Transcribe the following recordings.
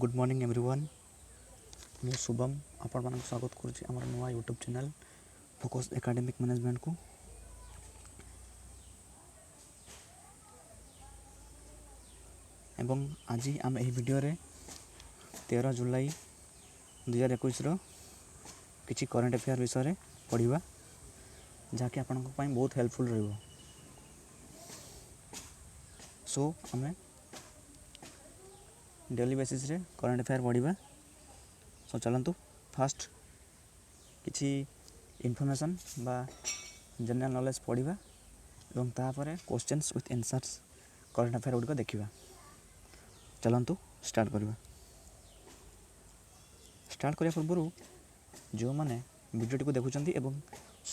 Good morning everyone. मैं शुभम आपण मानक स्वागत करुच्ची आम नुआ YouTube channel focus academic management को। एवं आज आम यही वीडियो रे 13 जुलाई 2021 किसी करंट अफेयर विषय पढ़ा जहाँकि आपण बहुत हेल्पफुल रहिबो। सो आम डेली बेसिस रे करंट अफेयर पढ़ा। सो चलतु फास्ट किसी इनफॉरमेशन बा जनरल नॉलेज पढ़ा और तापर questions with answers current affair गुड़िक देखा। चलतु स्टार्ट करवा। स्टार्ट करने पूर्व जो मैंने वीडियो को देखुं एवं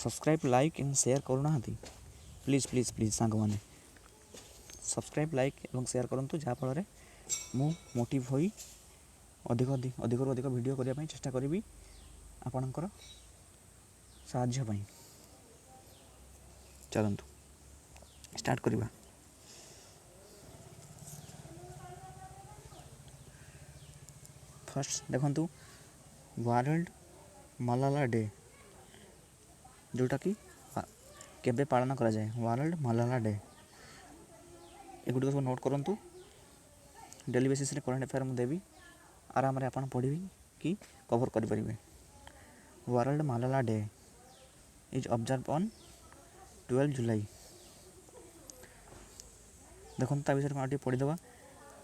सब्सक्राइब लाइक एंड शेयर करूना प्लीज प्लीज प्लीज सांग मैंने सब्सक्राइब लाइक एवं शेयर करूँ जहाँफल मु मोटिव होई अधिक अधिक वीडियो करने चेष्टा करी आपणकर साहाय्य पाई। चलतु स्टार्ट करवा। फर्स्ट देखंतु वर्ल्ड मलाला डे जोटा कि केबे पालन करा जाए। वर्ल्ड मलाला डे एगुड़ी सब नोट करूँ। डेली बेसिस रे करंट अफेयर मुझे देवी आराम रे आपन पढ़ी कि कवर करें। World Malala day is observe on 12 July. देखो ता विषय में पढ़ीदे।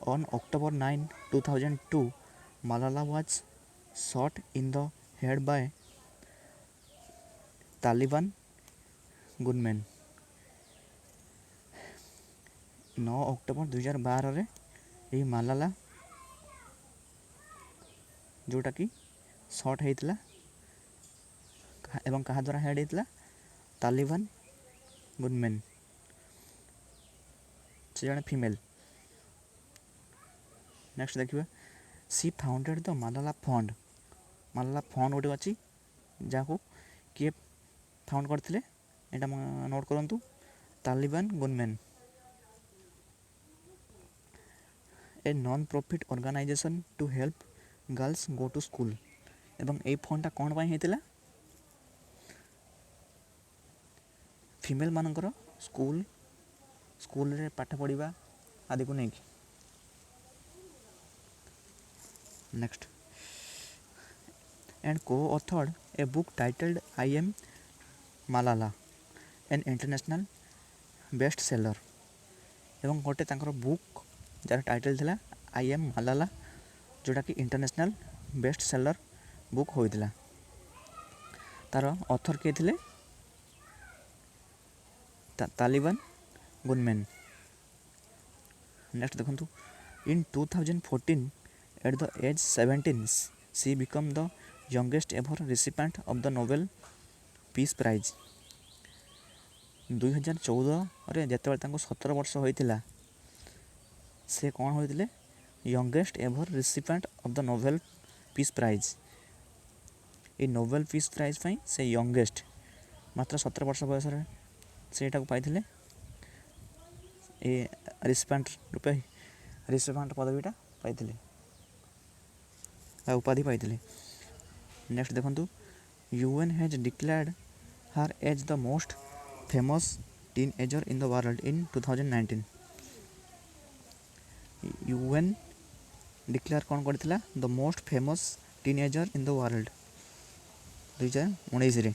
On October 9, 2002 Malala was shot in the head by Taliban gunmen। 9 October 2012 रे यही मालाला जोटा कि शॉट होता एवं क्या द्वारा हेड होता तालिबान गुनमेन से जड़े फीमेल। नेक्स्ट देखिए she founded the Malala fund. Malala fund गोटे अच्छी जहाँ किए फाउंड करते यहाँ नोट करूँ Taliban gunmen a non profit organisation to help girls go to school. एवं ए फंडा कौन पाई होता फीमेल मानकर स्कूल रे पाठ पढ़ा आदि को लेकिन। नेक्स्ट एंड को authored a book titled I am मालाला एन इंटरनेशनल बेस्ट सेलर। एवं गोटे तांकर बुक जार टाइटल थिला आई एम मालाला जोटा कि इंटरनेशनल बेस्ट सेलर बुक होइतिला। तार ऑथर के थिले तालिबान गुनमेन। नेक्स्ट देखंतु in 2014 at the age 17 she become the youngest ever recipient of the Nobel Peace Prize. 2014 जिते 17 वर्ष होता से कौन होते youngest ever recipient of the Nobel Peace Prize. ये नोबेल पीस प्राइज पाई से यंगेस्ट मात्र 17 वर्ष बयस से पाई रिसिपेंट रूपे रिसिपेंट पदवीटा पाई उपाधि पाई। नेक्स्ट देखो UN has declared her as the most famous teenager in the world in 2019। UN declare कौन करथिला the most famous teenager in the world 2019 रे।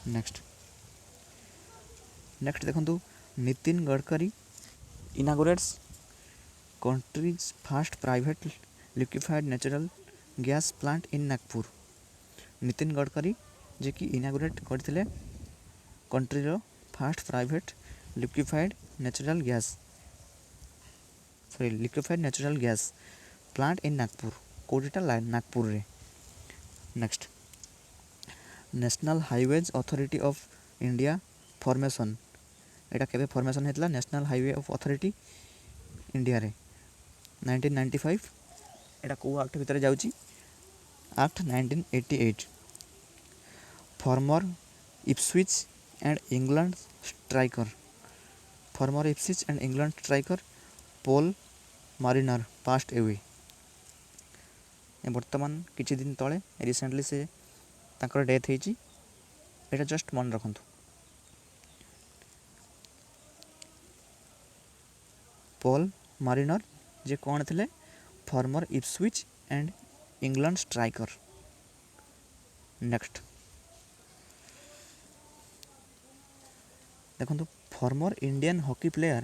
नेक्स्ट देखो Nitin Gadkari inaugurates country's first private liquefied natural gas plant in Nagpur. Nitin Gadkari जे कि inaugurate करथिले कंट्रीर first private liquefied natural gas plant in Nagpur कोटा नागपुर रे। Next national highways authority of India formation. एटा केबे फॉर्मेशन हेतला national highway of authority India रे 1995। एटा को एक्ट भितर जाउची act 1988। Former Ipswich and England striker Paul Mariner passed away. ବର୍ତ୍ତମାନ କିଛି ଦିନ ତଳେ ରିସେଣ୍ଟଲି ସେ ତାଙ୍କର ଡେଥ୍ ହେଇଛି। ଏଇଟା ଜଷ୍ଟ ମନେ ରଖନ୍ତୁ। ପଲ୍ ମାରିନର ଯେ କ'ଣ ଥିଲେ, former Ipswich and England striker. Next ଦେଖନ୍ତୁ, former Indian hockey player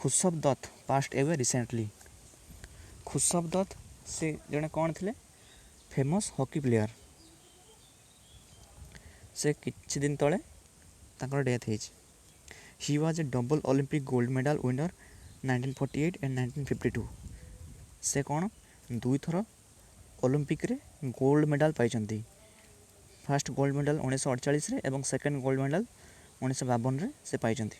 Keshav Dutt passed away recently. Keshav Dutt ସେ ଜଣେ କ'ଣ ଥିଲେ, ଫେମସ୍ ହକି ପ୍ଲେୟାର। ସେ କିଛି ଦିନ ତଳେ ତାଙ୍କର ଡେଥ୍ ହେଇଛି। He was a double Olympic gold medal winner 1948 and 1952। ସେ କ'ଣ ଦୁଇଥର ଅଲିମ୍ପିକରେ ଗୋଲ୍ଡ ମେଡ଼ାଲ ପାଇଛନ୍ତି। ଫାର୍ଷ୍ଟ ଗୋଲ୍ଡ ମେଡ଼ାଲ 1948ରେ ଏବଂ ସେକେଣ୍ଡ ଗୋଲ୍ଡ ମେଡ଼ାଲ 1952ରେ ସେ ପାଇଛନ୍ତି।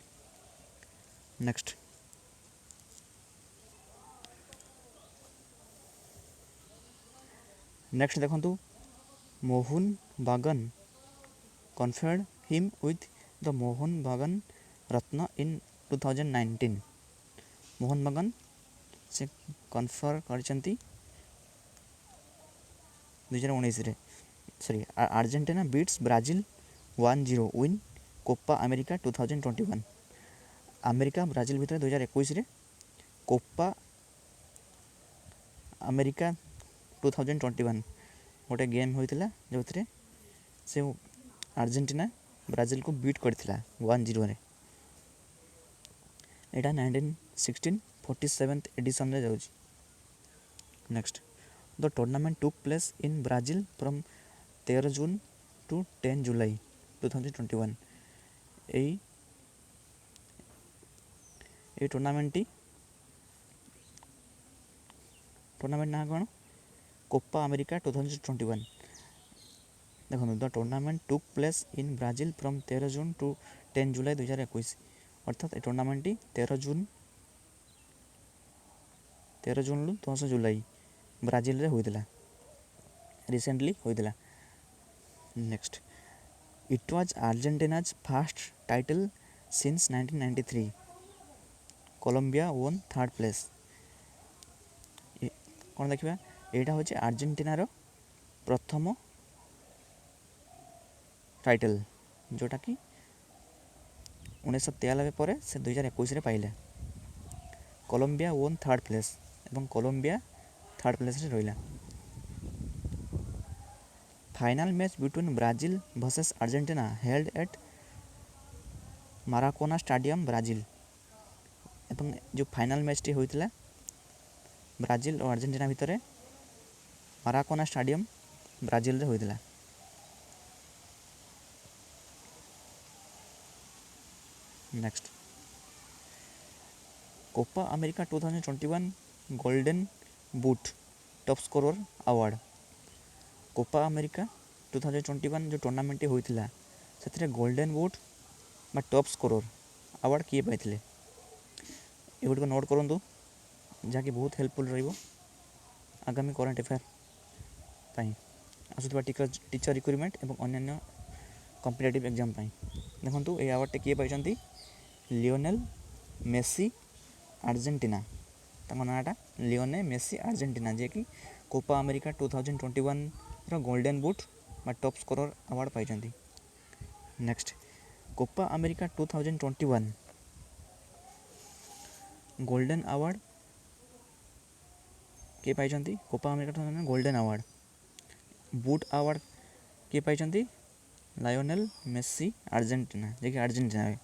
ନେକ୍ସଟ ଦେଖନ୍ତୁ, Mohun Bagan conferred him with the Mohun Bagan Ratna in 2019। Mohun Bagan ସେ କନଫର୍ କରିଛନ୍ତି 2019ରେ। Argentina beats Brazil 1-0 win Copa America 2021। America Brazil ଭିତରେ 2021ରେ କୋପା ଆମେରିକା 2021 ଗୋଟେ ଗେମ୍ ହୋଇଥିଲା, ଯେଉଁଥିରେ ସେ ଆର୍ଜେଣ୍ଟିନା ବ୍ରାଜିଲକୁ ବିଟ୍ କରିଥିଲା 1-0ରେ। ଏଇଟା 1916 47th ଏଡ଼ିସନରେ ଯାଉଛି। Next, the tournament took place in Brazil from 13 June to 10 July 2021। এই ଟୁର୍ଣ୍ଣାମେଣ୍ଟ ନାଁ କ'ଣ? Copa America 2021। ଦେଖନ୍ତୁ, the tournament took place in Brazil from 13 June to 10 July 2021। ଅର୍ଥାତ୍ ଏ ଟୁର୍ଣ୍ଣାମେଣ୍ଟଟି 13 ଜୁନ୍ରୁ 10 ଜୁଲାଇ ବ୍ରାଜିଲରେ ହୋଇଥିଲା, ରିସେଣ୍ଟଲି ହୋଇଥିଲା। Next, it was Argentina's first title since 1993। Colombia won third place. କ'ଣ ଦେଖିବା, ଏଇଟା ହେଉଛି ଆର୍ଜେଣ୍ଟିନାର ପ୍ରଥମ ଟାଇଟଲ୍, ଯେଉଁଟାକି 1993 ପରେ ସେ 2021ରେ ପାଇଲେ। କଲମ୍ବିଆ ୱନ୍ ଥାର୍ଡ଼ ପ୍ଲେସ୍ ଏବଂ କଲମ୍ବିଆ ଥାର୍ଡ଼ ପ୍ଲେସ୍ରେ ରହିଲା। Final match between Brazil versus Argentina held at Maracana stadium Brazil. ଏବଂ ଯେଉଁ ଫାଇନାଲ୍ ମ୍ୟାଚ୍ଟି ହୋଇଥିଲା ବ୍ରାଜିଲ ଓ ଆର୍ଜେଣ୍ଟିନା ଭିତରେ ମାରାକାନା ଷ୍ଟାଡ଼ିୟମ୍ ବ୍ରାଜିଲରେ ହୋଇଥିଲା। Next, Copa America 2021 golden boot top scorer award. Copa America 2021 ଯେଉଁ ଟୁର୍ଣ୍ଣାମେଣ୍ଟଟି ହୋଇଥିଲା, ସେଥିରେ ଗୋଲ୍ଡେନ୍ ବୁଟ୍ ବା ଟପ୍ ସ୍କୋରର ଆୱାର୍ଡ଼ କିଏ ପାଇଥିଲେ? ଏଗୁଡ଼ିକ ନୋଟ୍ କରନ୍ତୁ, ଯାହାକି ବହୁତ ହେଲ୍ପଫୁଲ୍ ରହିବ ଆଗାମୀ କରେଣ୍ଟ ଆଫେୟାର୍ ପାଇଁ ଆସୁଥିବା ଟିଚର୍ ରିକ୍ରୁଟମେଣ୍ଟ ଏବଂ ଅନ୍ୟାନ୍ୟ କମ୍ପିଟେଟିଭ୍ ଏକ୍ଜାମ୍ ପାଇଁ। ଦେଖନ୍ତୁ, ଏହି ଆୱାର୍ଡ଼ଟି କିଏ ପାଇଛନ୍ତି? Lionel Messi Argentina. ତାଙ୍କ ନାଁଟା ଲିଓନେ ମେସି ଆର୍ଜେଣ୍ଟିନା, ଯିଏକି କୋପା ଆମେରିକା 2021ର ଗୋଲ୍ଡେନ୍ ବୁଟ୍ ବା ଟପ୍ ସ୍କୋରର ଆୱାର୍ଡ଼ ପାଇଛନ୍ତି। Next, Copa America 2021 golden award କିଏ ପାଇଛନ୍ତି? Copa America 2021 golden award. Boot award କିଏ ପାଇଛନ୍ତି? ଲାୟୋନେଲ୍ ମେସି ଆର୍ଜେଣ୍ଟିନା, ଯିଏକି ଆର୍ଜେଣ୍ଟିନାରେ।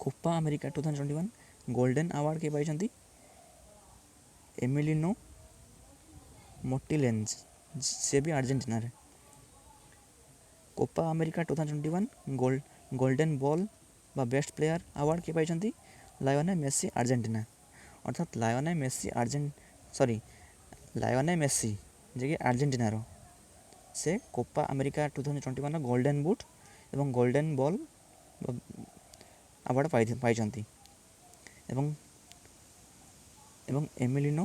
କୋପା ଆମେରିକା 2021 ଗୋଲ୍ଡେନ୍ ଆୱାର୍ଡ଼ କିଏ ପାଇଛନ୍ତି? ଏମିଲିନୋ ମୋର୍ଟିଲେନ୍ଜ, ସେ ବି ଆର୍ଜେଣ୍ଟିନାରେ। କୋପା ଆମେରିକା 2021 ଗୋଲ୍ଡେନ୍ ବଲ୍ ବା ବେଷ୍ଟ ପ୍ଲେୟାର ଆୱାର୍ଡ଼ କିଏ ପାଇଛନ୍ତି? ଲାୟୋନେ ମେସି ଆର୍ଜେଣ୍ଟିନା। ଅର୍ଥାତ୍ ଲାୟୋନେ ମେସି ଯିଏକି ଆର୍ଜେଣ୍ଟିନାର, ସେ କୋପା ଆମେରିକା 2021 ଗୋଲ୍ଡେନ୍ ବୁଟ୍ ଏବଂ ଗୋଲ୍ଡେନ୍ ବଲ୍ ଆୱାର୍ଡ଼ ପାଇଛନ୍ତି। ଏବଂ ଏମିଲିନୋ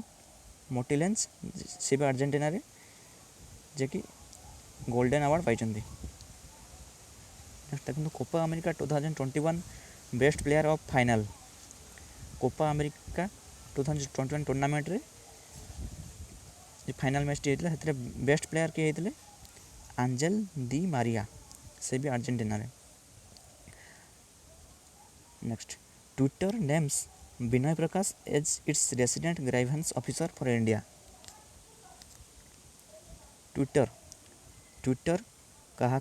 ମୋର୍ଟିଲେନ୍ଜ, ସେ ବି ଆର୍ଜେଣ୍ଟିନାରେ, ଯିଏକି ଗୋଲ୍ଡେନ୍ ଆୱାର୍ଡ଼ ପାଇଛନ୍ତି। ନେକ୍ସଟ ଦେଖନ୍ତୁ, Copa America 2021 best player of final. Copa America 2021 ଟୁର୍ଣ୍ଣାମେଣ୍ଟରେ जो फाइनाल मैच टी होता है बेस्ट प्लेयर किए होते आंजेल दी मारिया से भी अर्जेंटीना रे। Next Twitter names Vinay Prakash as its resident grievance officer for India. Twitter Twitter क्या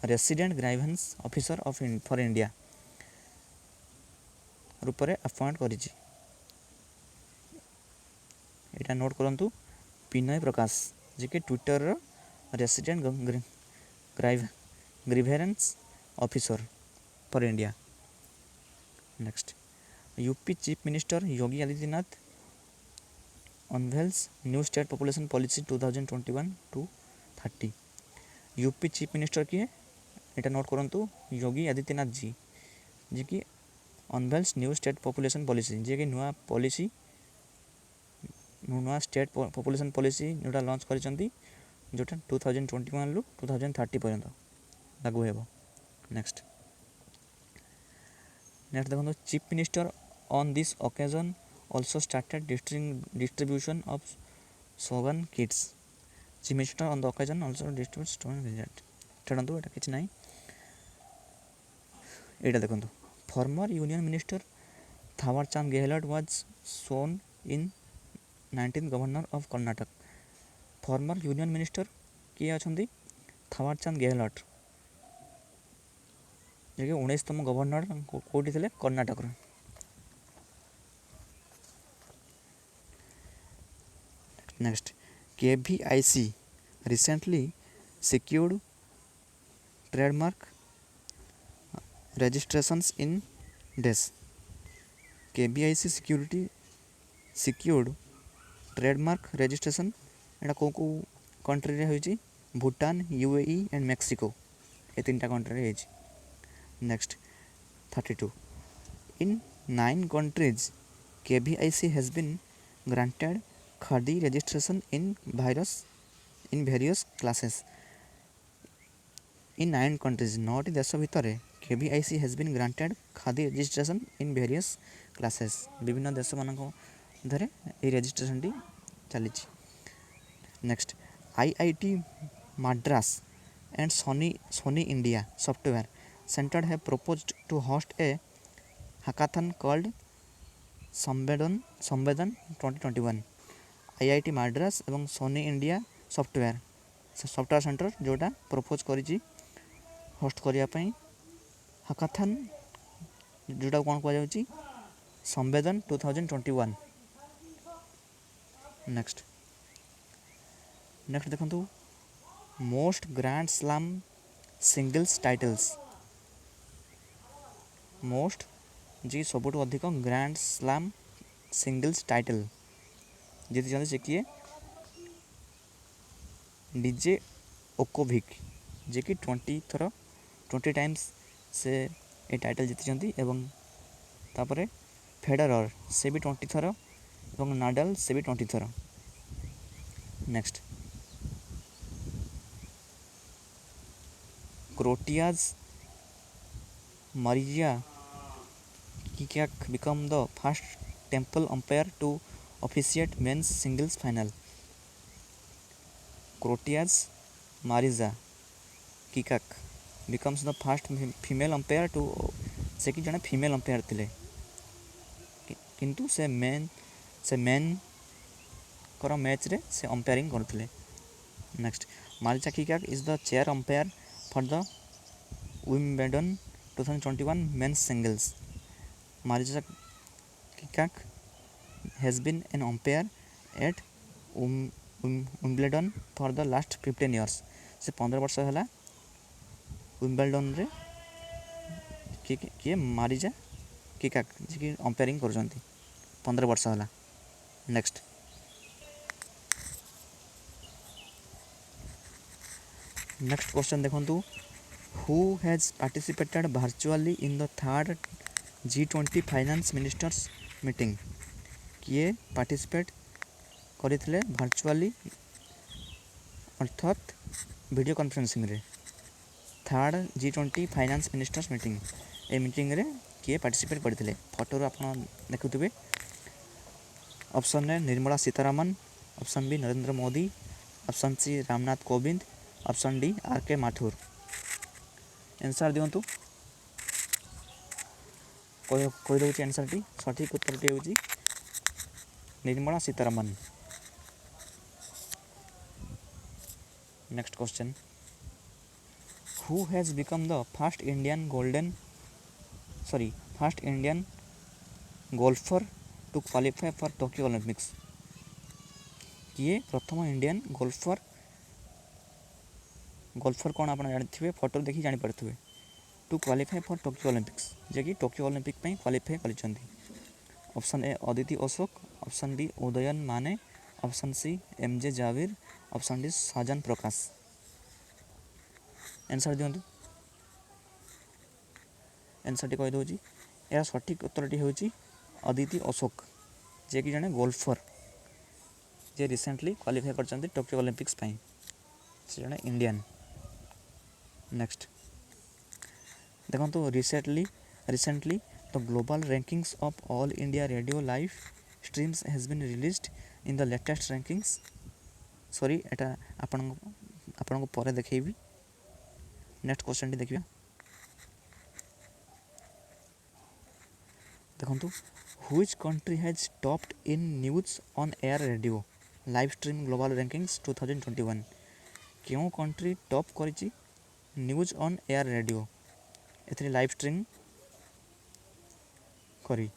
resident grievance officer of for India रूप में अपॉइंट करिछि। एटा नोट करंतु विनय प्रकाश जे कि Twitter resident grievance officer for India. Next UP chief minister Yogi Adityanath unveils new state population policy 2021-30। UP chief minister किए एटा note करंतु योगी आदित्यनाथ जी जी कि unveils new state population policy जे कि नुआ पॉलिसी नुआ स्टेट पॉपुलेशन पॉलिसी जोटा लॉन्च करिसंती जोटा 2021 रु 2030 पर्यंत लागू हेबो। नेक्स्ट देखो chief minister on this occasion also started distribution of सोगन kits. Chief minister on the occasion also distribute stone result ठेडंतु एटा किछ नाही। एटा देखंतु former union minister Thaawarchand Gehlot was sworn in 19th governor of Karnataka. Former union minister किए अच्छा थावरचंद गेहलोत जे 19तम गवर्नर कौटी थे Karnataka. Next KVIC recently secured trademark registrations in डेस। KVIC सिक्योर्ड ट्रेडमार्क रजिस्ट्रेशन एटा को कंट्री रे होइछि भूटान UAE एंड मेक्सिको ये 3टा कंट्री रे होइछि। Next 32 in 9 countries KVIC has been granted khadi registration in various classes। In 9 countries 9टी देश भितर KVIC has been granted khadi registration in various classes विभिन्न देश मानक धरे ये रजिस्ट्रेशन टी चली। Next IIT Madras and Sony India Software Center have proposed to host a hackathon called Samvedan 2021। IIT Madras एवं Sony India software centre जोटा propose करी host करने हकाथन जोटा कौन कह संवेदन 2021। नेक्स्ट देखो most grand slam singles titles. Most जी सबुठ अधिक ग्रैंड स्लैम सिंगल्स टाइटल जीति से किए डीजे ओकोविक जे कि 20 टाइम्स से ये टाइटल जीति एवं तापरे फेडरर से भी 20 थर और नाडाल से भी 20 थर। Next Croatia's Maria Cicak become the first temple umpire to officiate men's singles final. Croatia's Marija Cicak becomes the first female umpire to से कि जड़े फीमेल अंपायर थे किंतु से मेन कर मैच रे से अंपायरिंग करते। Next Marija Cicak is the chair umpire for the Wimbledon 2021 men's singles. Marija Cicak has been an umpire at Wimbledon for the last 15 years। से 15 वर्ष है विंबलडन रे किए मारिजा किकाक जी अंपायरिंग कर 15 वर्ष है। नेक्स्ट क्वेश्चन देखो who has participated virtually in the 3rd G20 finance ministers meeting. किए पार्टिसिपेट करते वर्चुअली अर्थात वीडियो कॉन्फ्रेंसिंग रे 3rd G20 finance ministers meeting ए मीटिंग रे किए पार्टिसिपेट करते। फोटो आप देखुवे ऑप्शन ने Nirmala Sitharaman option B Narendra Modi, option C Ramnath Kovind, option D R K Mathur. Answer दिंतु कहीदे आंसर टी सठिक उत्तर टी हूँ Nirmala Sitharaman. Next question, who has become the first Indian golfer to qualify for Tokyo Olympics. किए प्रथम इंडियन गोल्फर कौन आप जानते फोटो देखी जानीपे to qualify for Tokyo Olympics जे कि टोक्यो ओलंपिक क्वालिफाई कर। Option A Aditi Ashok, option B Udayan Mane, option C M J जाविर, option D Sajan Prakash. Answer दिंतु आंसर टी कहीदे यार सठिक उत्तर हूँ अदिति अशोक जे कि जड़े गोल्फर जे रिसेंटली क्वालिफाई कर टोक्यो ओलंपिक्स से जड़े इंडियन। नेक्स्ट देखो recently the global rankings of All India Radio live streams has been released in the latest rankings. Sorry एटा आपण को परे देखैबी। नेक्स्ट क्वेश्चन टी देखिए देखो which country has topped in news on AIR radio live stream global rankings 2021। क्यों country top करिछि news on AIR radio एथरे लाइव स्ट्रीम करी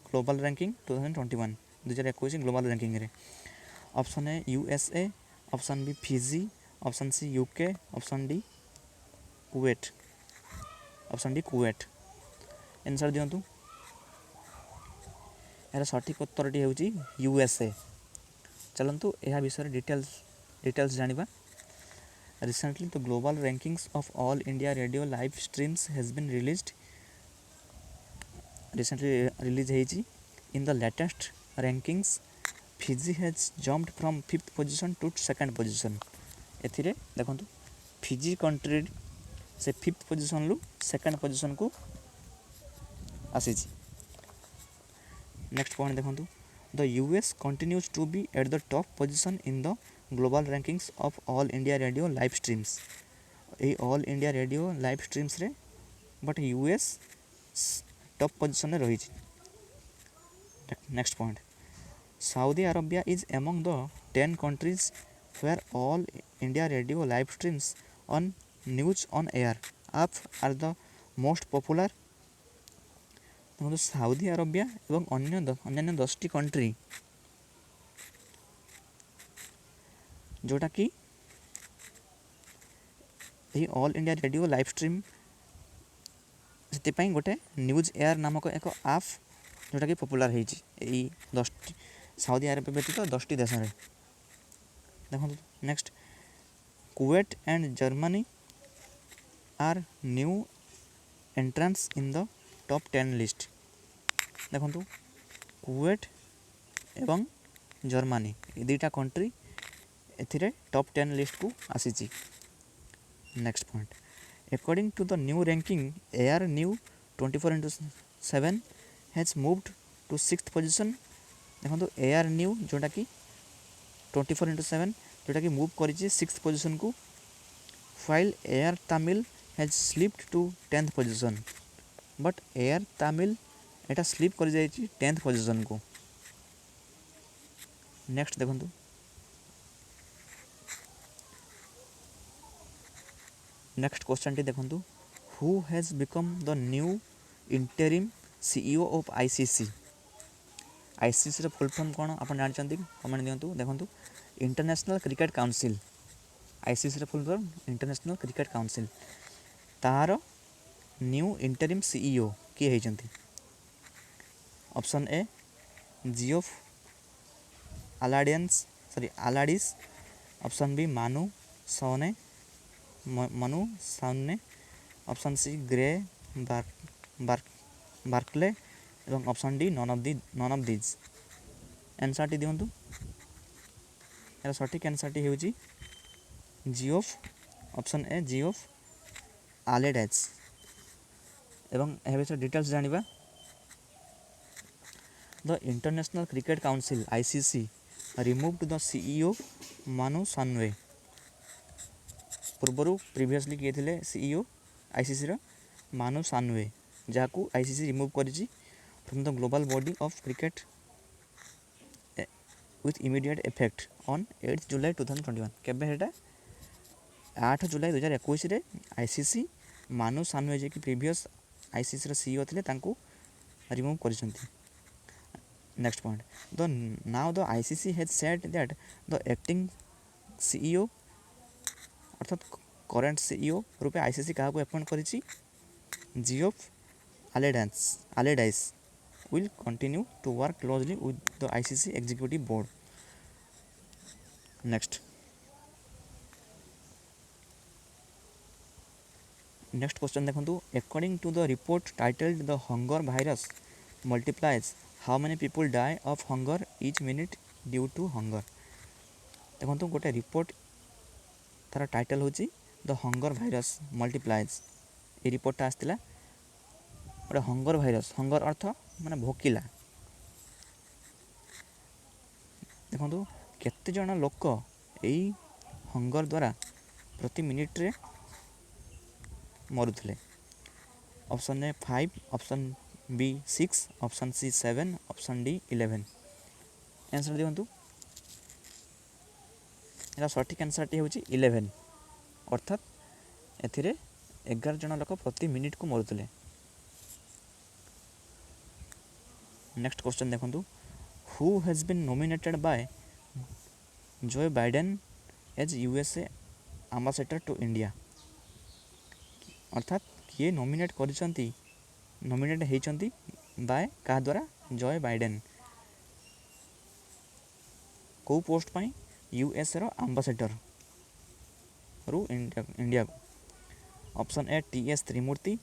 ग्लोबल रैंकिंग 2021 2021 ग्लोबल रैंकिंग रे। Option A USA, option B Fiji, option C UK, option D Kuwait. Answer दिंतु यार सठिक उत्तर टी हूँ यूएसए। चलतु यह विषय डिटेल्स जानिबा। Recently the global rankings of All India Radio live streams has been release होती in the latest rankings Fiji has jumped from 5th position to 2nd position. एथिरे देखो फिजी कंट्री से 5th पोजीशन लु 2nd position को आसी। Next point देखो the US continues to be at the top position in the global rankings of All India Radio live streams. ये All India Radio live streams रे but US top position रही। Next point Saudi Arabia is among the 10 countries where All India Radio live streams on news on AIR app are the most popular. देखो Saudi Arabia एवं अन्य 10टी country जोटा कि all India Radio live stream से गोटे news air नामक एक आप जोटा कि पॉपुलर है 10 सऊदी अरेबिया व्यतीत 10टी देश में। देखो next Kuwait and Germany are new entrants in the top 10 list. देखो कुवेट एवं जर्मनी ये दुईटा कंट्री एथिरे टॉप 10 लिस्ट को आसी। Next point according to the new ranking Air News 24/7 has moved to 6th position. देखो एयर न्यू जोटा कि 24/7 जोटा कि मूव कर 6th पोजीशन को while AIR Tamil has slipped to 10th position but AIR Tamil एटा स्लिप कर 10th पोजीशन को। नेक्स्ट देखो नेक्स्ट क्वेश्चन टी देखो who has become the new interim CEO of ICC. ICC रे फुल फॉर्म कौन आप जानते कमेंट दिंतु। देखो इंटरनेशनल क्रिकेट काउंसिल आईसीसी रे full form International Cricket Council तार न्यू इंटरिम सीईओ किए होती। Option A Geoff Allardice, option B Manu Saune, option C Greg Barclay एवं option D none of these. Answer टी दिंतु यार सठिक आंसर टी हूँ Geoff. Option A Geoff Allardice. एवं यह विषय डिटेल्स जानिबा the International Cricket Council ICC removed the CEO Manu Sanwe। ପୂର୍ବରୁ ପ୍ରିଭିୟସଲି କିଏ ଥିଲେ CEO ICCର ମାନୁ ସାନୱେ, ଯାହାକୁ ICC ରିମୁଭ୍ କରିଛି from the global body of cricket with immediate effect on 8 July 2021। କେବେ ସେଇଟା 8 ଜୁଲାଇ 2021ରେ ICC ମାନୁ ସାନୱେ ଯିଏକି ପ୍ରିଭିୟସ୍ ICCର CEO ଥିଲେ ତାଙ୍କୁ ରିମୁଭ୍ କରିଛନ୍ତି। Next point, now the ICC has said that the acting CEO ଅର୍ଥାତ୍ କରେଣ୍ଟ CEO ରୂପେ ICC କାହାକୁ ଆପଏଣ୍ଟ କରିଛି? Geoff Allardice will continue to work closely with the ICC executive board। next question ଦେଖନ୍ତୁ, according to the report titled the hunger virus multiplies, how many people die of hunger each minute due to hunger। ଦେଖନ୍ତୁ ଗୋଟେ report, ତାର title ହେଉଛି ଦ hunger virus ମଲ୍ଟିପ୍ଲାଏଜ୍। এই ରିପୋର୍ଟଟା ଆସିଥିଲା ଗୋଟେ hunger virus, hunger ଅର୍ଥ ମାନେ ଭୋକିଲା। ଦେଖନ୍ତୁ କେତେଜଣ ଲୋକ ଏଇ ହଙ୍ଗର ଦ୍ୱାରା ପ୍ରତି ମିନିଟ୍ରେ ମରୁଥିଲେ। Option A 5, option B 6, option C 7, option D 11। Answer ଦିଅନ୍ତୁ। ଏହାର ସଠିକ୍ ଆନ୍ସର୍ଟି ହେଉଛି 11, ଅର୍ଥାତ୍ ଏଥିରେ 11 ଜଣ ଲୋକ ପ୍ରତି ମିନିଟ୍କୁ ମରୁଥିଲେ। ନେକ୍ସଟ କ୍ୱେଶ୍ଚନ୍ ଦେଖନ୍ତୁ, who has been nominated by Joe Biden as USA ambassador to India. ଅର୍ଥାତ୍ କିଏ ନୋମିନେଟ୍ ହେଇଛନ୍ତି ବାଏ କାହା ଦ୍ୱାରା? ଜୟ ବାଇଡେନ୍। କେଉଁ ପୋଷ୍ଟ ପାଇଁ? USର ଆମ୍ବାସେଡ଼ରରୁ ଇଣ୍ଡିଆକୁ। Option A TS Tirumurti,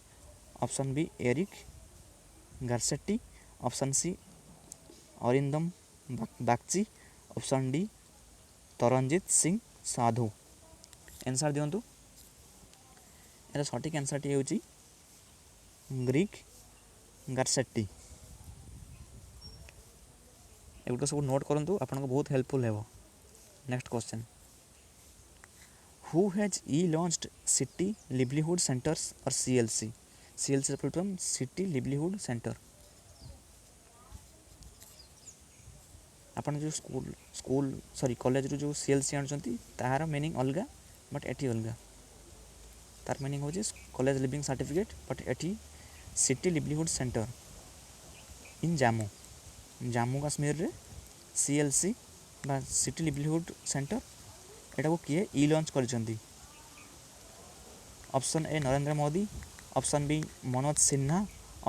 option B Eric Garcetti, option C Arindam Bagchi, option D Taranjit Singh Sandhu. Answer ଦିଅନ୍ତୁ। ଏହାର ସଠିକ୍ ଆନ୍ସର୍ଟି ହେଉଛି ଗ୍ରୀକ୍ ଗାର୍ସେଟି। ଏଗୁଡ଼ା ସବୁ ନୋଟ୍ କରନ୍ତୁ, ଆପଣଙ୍କୁ ବହୁତ ହେଲ୍ପଫୁଲ୍ ହେବ। Next question, who has launched city livelihood centres or CLC। CLCର full form city livelihood centre. ଆପଣ ଯେଉଁ କଲେଜରୁ ଯେଉଁ CLC ଆଣୁଛନ୍ତି ତାହାର ମିନିଂ ଅଲଗା, ବଟ୍ ଏଠି ଅଲଗା। ତାର ମିନିଂ ହେଉଛି କଲେଜ ଲିଭିଂ ସାର୍ଟିଫିକେଟ୍, ବଟ୍ ଏଠି city livelihood centre in Jammu କାଶ୍ମୀରରେ CLC ବା ସିଟି ଲିଭଲିହୁଡ୍ ସେଣ୍ଟର ଏଟାକୁ କିଏ ଲଞ୍ଚ କରିଛନ୍ତି? Option A Narendra Modi, option B Manoj Sinha,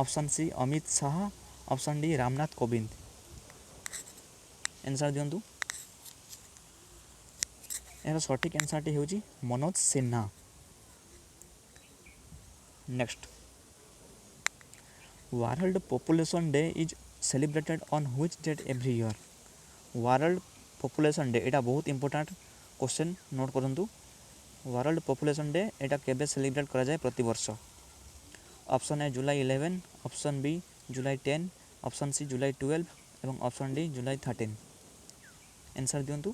option C Amit Shah, option D Ramnath Kovind. Answer ଦିଅନ୍ତୁ। ଏହାର ସଠିକ୍ ଆନ୍ସର୍ଟି ହେଉଛି Manoj Sinha. Next, world population day is celebrated on which date every year. World population day, ଏଇଟା ବହୁତ ଇମ୍ପୋର୍ଟାଣ୍ଟ କ୍ୱେଶ୍ଚନ୍, ନୋଟ୍ କରନ୍ତୁ। ୱାର୍ଲଡ ପପୁଲେସନ୍ ଡେ ଏଇଟା କେବେ ସେଲିବ୍ରେଟ୍ କରାଯାଏ ପ୍ରତିବର୍ଷ? Option A July 11, option B July 10, option C July 12 ଏବଂ ଅପସନ୍ ଡି ଜୁଲାଇ 13। ଆନ୍ସର୍ ଦିଅନ୍ତୁ।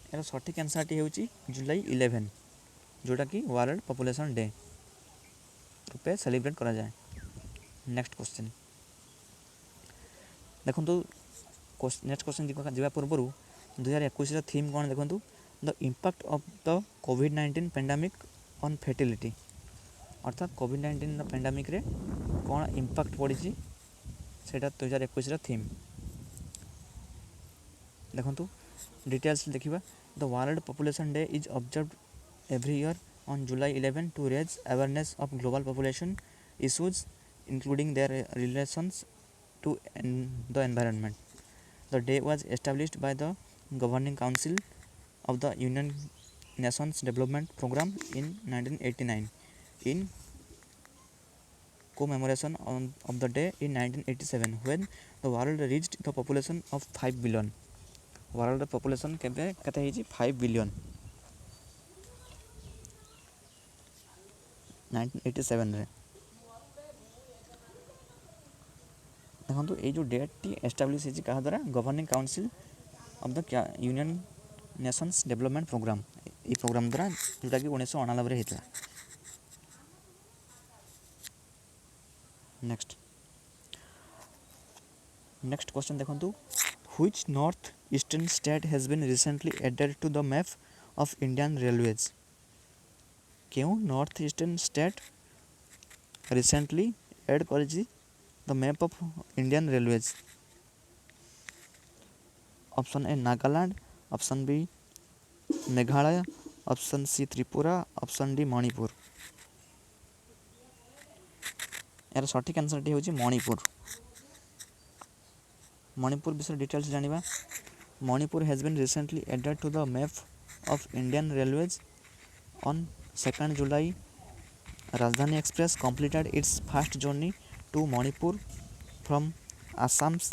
ଏହାର ସଠିକ୍ ଆନ୍ସର୍ଟି ହେଉଛି ଜୁଲାଇ 11, ଯେଉଁଟାକି ୱାର୍ଲଡ ପପୁଲେସନ୍ ଡେ ରୂପେ ସେଲିବ୍ରେଟ୍ କରାଯାଏ। ନେକ୍ସଟ କ୍ୱେଶ୍ଚନ୍ ଦେଖନ୍ତୁ। ନେକ୍ସଟ କ୍ୱେଶ୍ଚନ୍ ଯିବା ପୂର୍ବରୁ 2021ର ଥିମ୍ କ'ଣ ଦେଖନ୍ତୁ, ଦ impact of the COVID-19 ପେଣ୍ଡାମିକ୍ on ଫେର୍ଟିଲିଟି। ଅର୍ଥାତ୍ କୋଭିଡ୍-19ର ପେଣ୍ଡାମିକ୍ରେ କ'ଣ ଇମ୍ପାକ୍ଟ ପଡ଼ିଛି ସେଇଟା 2021ର ଥିମ୍। ଦେଖନ୍ତୁ ଡିଟେଲ୍ସ ଦେଖିବା। The world population day is observed every year on July 11 to raise awareness of global population issues including their relations to the environment. The day was established by the Governing Council of the United Nations Development Programme in 1989 in commemoration of the day in 1987 when the world reached the population of 5 billion. World population କେବେ କେତେ ହେଇଛି? 5 billion 1987ରେ। देखो ये जो date T establish होती क्या द्वारा governing council of the union nations development programme ये प्रोग्राम द्वारा जोटा कि 1999 होता। नेक्स्ट क्वेश्चन देखो which north eastern state has been recently added to the map of Indian railways. क्यों north eastern state recently add कर the map of Indian railways. Option A Nagaland, option B Meghalaya, option C Tripura, option D Manipur. यार सठिक answer टी होची मणिपुर। मणिपुर विषय details जानिबा। Manipur has been recently added to the map of Indian Railways on 2 July. Rajdhani Express completed its first journey to Manipur from Assam's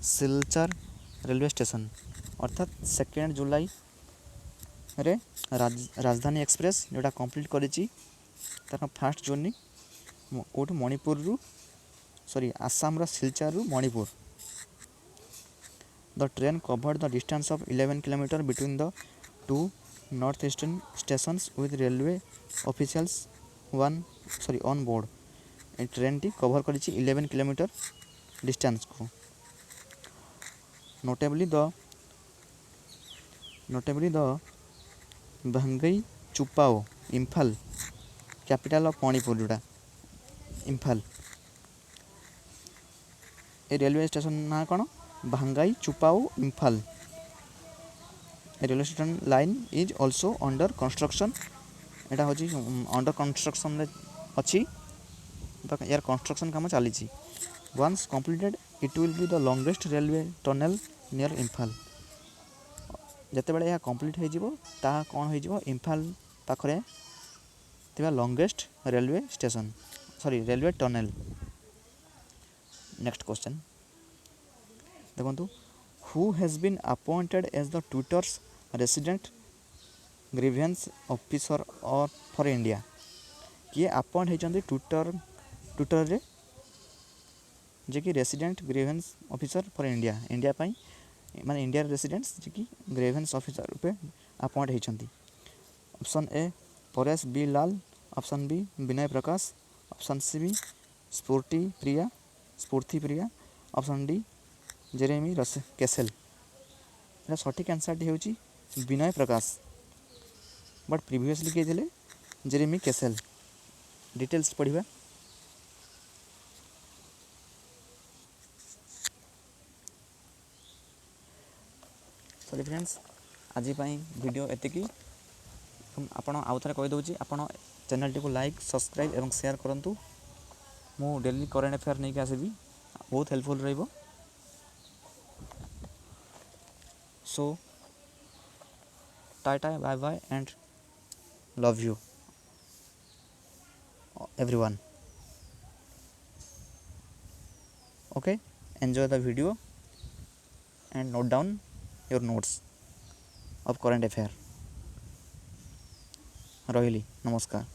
Silchar railway station. अर्थात 2 जुलाई रे राजधानी express जोटा complete करिछि तार फास्ट जर्नी कोठ मणिपुर रु सॉरी आसाम रा सिलचर रु Manipur. The train covered the distance of 11 kilometre between the two north eastern stations with railway officials on board. ए ट्रेन टी कवर करिछि 11 किलोमीटर डिस्टेंस को। Notably the Vangaichungpao Imphal capital of Manipur जोड़ा इम्फाल। ए रेलवे स्टेशन ना कौन Vangaichungpao Imphal. Railway station line is also under construction. एटा होची अंडर कंस्ट्रक्शन अच्छी यार कंस्ट्रक्शन काम चली। Once completed it will be the longest railway tunnel near Imphal. जिते बड़े यह कंप्लीट हो कौन हो इम्फाल पाखरे थिबा longest railway station railway tunnel. Next question देखो who has been appointed as the Twitter's resident grievance officer और फॉर इंडिया। किए अपॉइंट होती ट्विटर रे जे कि resident grievance officer for India India पाई माने इंडिया रेसिडेंट्स जे कि ग्रीवेंस ऑफिसर रूपे अपॉइंट होती। Option A Paresh B Lal, option B Vinay Prakash, option C B Sphoorti Priya, option D Jeremy Kessel. सठिक आंसर टी होची विनय प्रकाश बट प्रीवियसली किए थे जेरेमी केसेल। डिटेल्स पढ़ा। सॉरी फ्रेंड्स आज वीडियो एतिकी। आपण आउ थे कहीदे आपण चैनल टी को लाइक सब्सक्राइब और शेयर करूँ। मु डेली करेंट अफेयर नहीं आसबि बहुत हेल्पफुल रहिबो। So tata bye bye and love you everyone. Okay, enjoy the video and note down your notes of current affair. रहिली नमस्कार।